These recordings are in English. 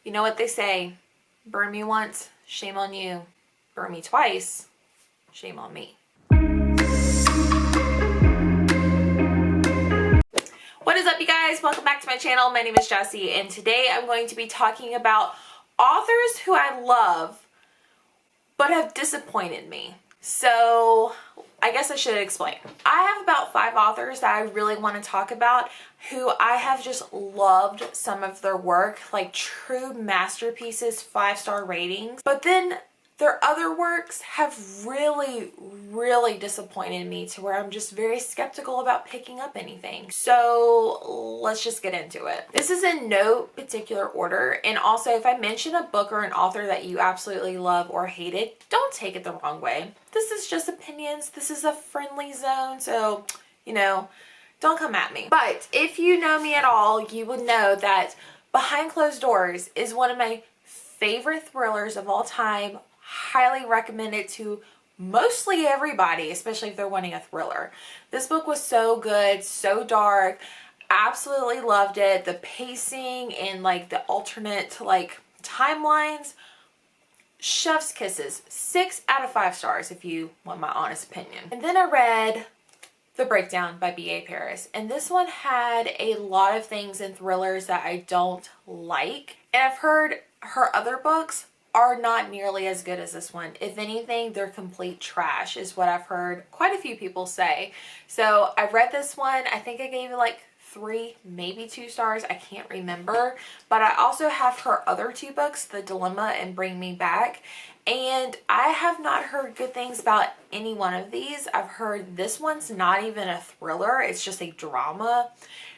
You know what they say, burn me once, shame on you. Burn me twice, shame on me. What is up, you guys? Welcome back to my channel. My name is Jessie, and today I'm going to be talking about authors who I love but have disappointed me. So I guess I should explain. I have about 5 authors that I really want to talk about who I have just loved some of their work, like true masterpieces, 5-star ratings. But then their other works have really disappointed me to where I'm just very skeptical about picking up anything. So let's just get into it. This is in no particular order. And also, if I mention a book or an author that you absolutely love or hated, don't take it the wrong way. This is just opinions. This is a friendly zone. So, you know, don't come at me. But if you know me at all, you would know that Behind Closed Doors is one of my favorite thrillers of all time. Highly recommend it to mostly everybody, especially if they're wanting a thriller. This book was so good, so dark. Absolutely loved it. The pacing and like the alternate like timelines, chef's kisses. 6 out of 5 stars if you want my honest opinion. And then I read The Breakdown by B.A. Paris, and this one had a lot of things in thrillers that I don't like, and I've heard her other books are not nearly as good as this one. If anything, they're complete trash is what I've heard quite a few people say. So I read this one. I think I gave it like 3, maybe 2 stars. I can't remember. But I also have her other 2 books, The Dilemma and Bring Me Back. And I have not heard good things about any one of these. I've heard this one's not even a thriller. It's just a drama.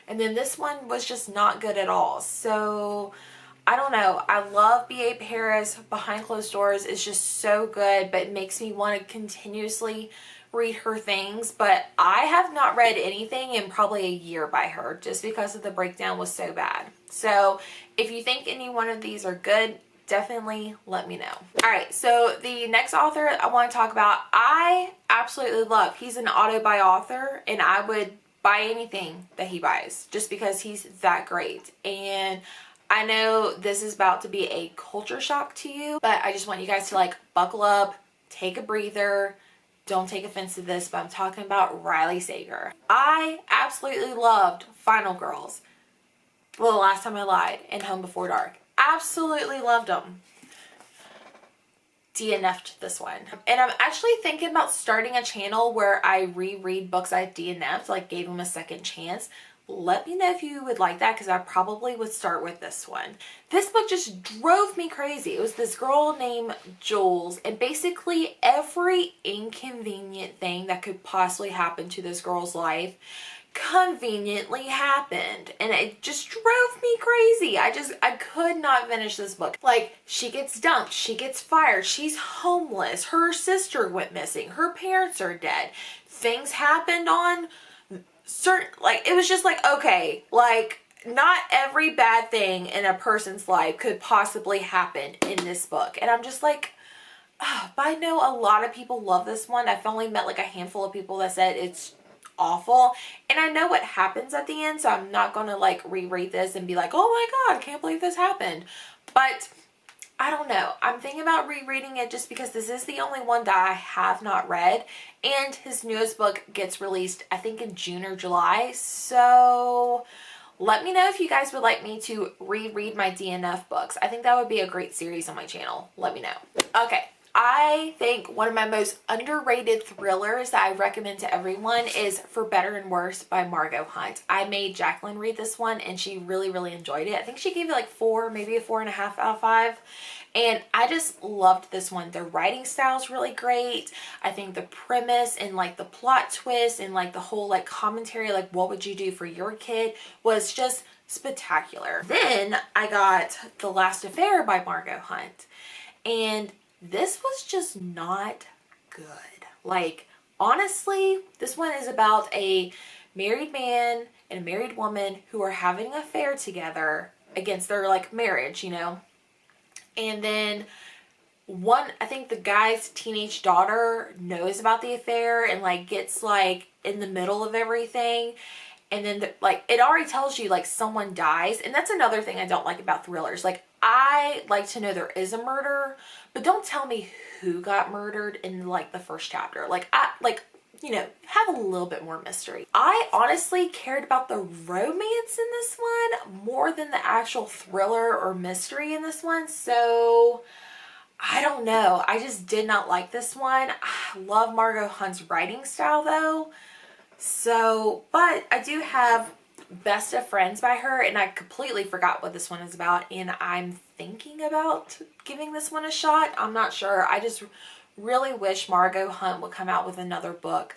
And then this one was just not good at all. So I don't know. I love B.A. Paris. Behind Closed Doors is just so good, but it makes me want to continuously read her things. But I have not read anything in probably a year by her just because of The Breakdown was so bad. So if you think any one of these are good, definitely let me know. All right, so the next author I want to talk about, I absolutely love. He's an auto-buy author, and I would buy anything that he buys just because he's that great. And I know this is about to be a culture shock to you, but I just want you guys to like buckle up, take a breather. Don't take offense to this, but I'm talking about Riley Sager. I absolutely loved Final Girls. Well, The Last Time I Lied and Home Before Dark. Absolutely loved them. DNF'd this one. And I'm actually thinking about starting a channel where I reread books I DNF'd, like gave them a second chance. Let me know if you would like that, because I probably would start with this one. This book just drove me crazy. It was this girl named Jules, and basically every inconvenient thing that could possibly happen to this girl's life conveniently happened, and it just drove me crazy. I could not finish this book. Like, she gets dumped, she gets fired, she's homeless, her sister went missing, her parents are dead, things happened on certain, like, it was just like, okay, like, not every bad thing in a person's life could possibly happen in this book. And I'm just like, oh, but I know a lot of people love this one. I've only met like a handful of people that said it's awful, and I know what happens at the end, so I'm not gonna like reread this and be like, oh my god, I can't believe this happened. But I don't know, I'm thinking about rereading it just because this is the only one that I have not read, and his newest book gets released I think in June or July. So let me know if you guys would like me to reread my DNF books. I think that would be a great series on my channel. Let me know. Okay, I think one of my most underrated thrillers that I recommend to everyone is For Better and Worse by Margot Hunt. I made Jacqueline read this one, and she really enjoyed it. I think she gave it like 4, maybe a 4.5 out of 5. And I just loved this one. The writing style is really great. I think the premise and like the plot twist and like the whole like commentary, like what would you do for your kid, was just spectacular. Then I got The Last Affair by Margot Hunt, and this was just not good. Like, honestly, this one is about a married man and a married woman who are having an affair together against their like marriage, you know. And then I think the guy's teenage daughter knows about the affair and like gets like in the middle of everything. And then like it already tells you like someone dies. And that's another thing I don't like about thrillers. Like I like to know there is a murder, but don't tell me who got murdered in like the first chapter. Like, you know, have a little bit more mystery. I honestly cared about the romance in this one more than the actual thriller or mystery in this one. So I don't know. I just did not like this one. I love Margot Hunt's writing style though. So, but I do have Best of Friends by her, and I completely forgot what this one is about, and I'm thinking about giving this one a shot. I'm not sure. I just really wish Margot Hunt would come out with another book,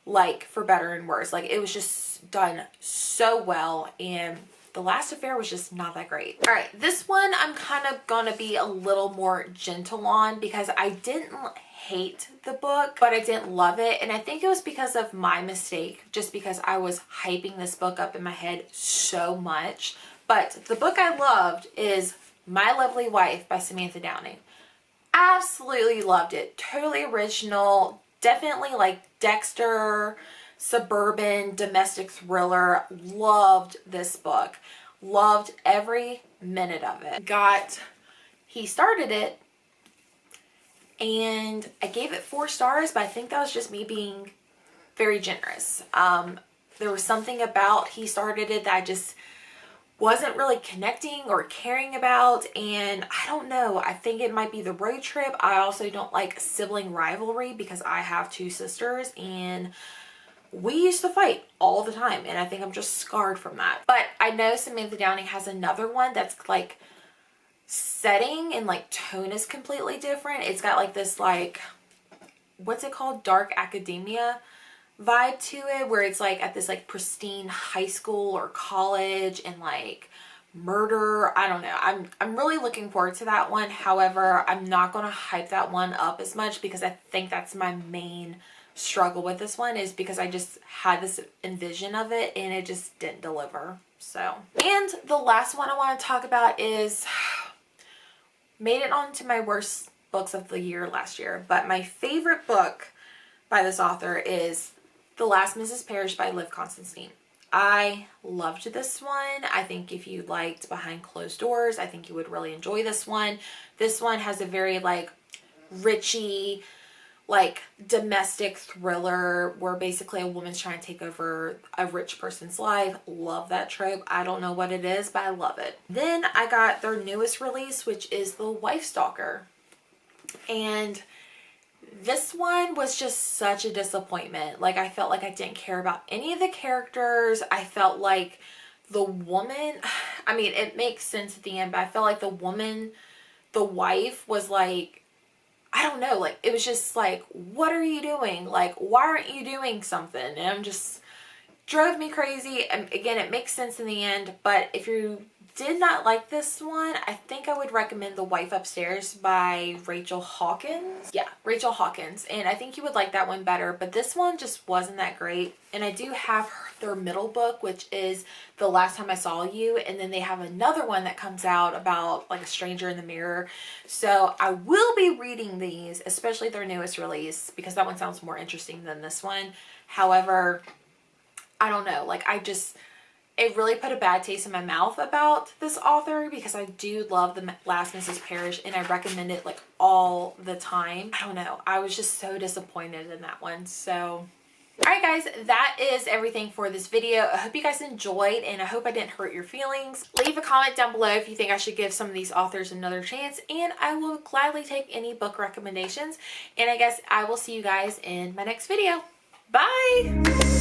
like, for better and worse. Like, it was just done so well, and The Last Affair was just not that great. All right, this one I'm kind of gonna be a little more gentle on because I didn't hate the book, but I didn't love it, and I think it was because of my mistake, just because I was hyping this book up in my head so much. But the book I loved is My Lovely Wife by Samantha Downing. Absolutely loved it. Totally original, definitely like Dexter, suburban domestic thriller. Loved this book. Loved every minute of it. He started it, and I gave it 4 stars, but I think that was just me being very generous. There was something about he started it that I just wasn't really connecting or caring about, and I don't know. I think it might be the road trip. I also don't like sibling rivalry because I have 2 sisters, and we used to fight all the time, and I think I'm just scarred from that. But I know Samantha Downing has another one that's like setting and like tone is completely different. It's got like this, like, what's it called, dark academia vibe to it, where it's like at this like pristine high school or college and like murder. I don't know. I'm really looking forward to that one. However, I'm not going to hype that one up as much because I think that's my main struggle with this one, is because I just had this envision of it and it just didn't deliver. So, and the last one I want to talk about is made it onto my worst books of the year last year, but my favorite book by this author is The Last Mrs. Parrish by Liv Constantine. I loved this one. I think if you liked Behind Closed Doors, I think you would really enjoy this one. This one has a very like richy, like domestic thriller where basically a woman's trying to take over a rich person's life. Love that trope. I don't know what it is, but I love it. Then I got their newest release, which is The Wife Stalker. And this one was just such a disappointment. Like, I felt like I didn't care about any of the characters. I felt like the woman, I mean, it makes sense at the end, but I felt like the woman, the wife, was like, I don't know, like, it was just like, what are you doing? Like, why aren't you doing something? And I'm just, drove me crazy. And again, it makes sense in the end, but if you did not like this one, I think I would recommend The Wife Upstairs by Rachel Hawkins. Yeah, Rachel Hawkins. And I think you would like that one better, but this one just wasn't that great. And I do have their middle book, which is The Last Time I Saw You. And then they have another one that comes out about like a stranger in the mirror. So I will be reading these, especially their newest release, because that one sounds more interesting than this one. However, I don't know, like, it really put a bad taste in my mouth about this author because I do love The Last Mrs. Parrish and I recommend it like all the time. I don't know. I was just so disappointed in that one. So, alright guys, that is everything for this video. I hope you guys enjoyed and I hope I didn't hurt your feelings. Leave a comment down below if you think I should give some of these authors another chance, and I will gladly take any book recommendations. And I guess I will see you guys in my next video. Bye!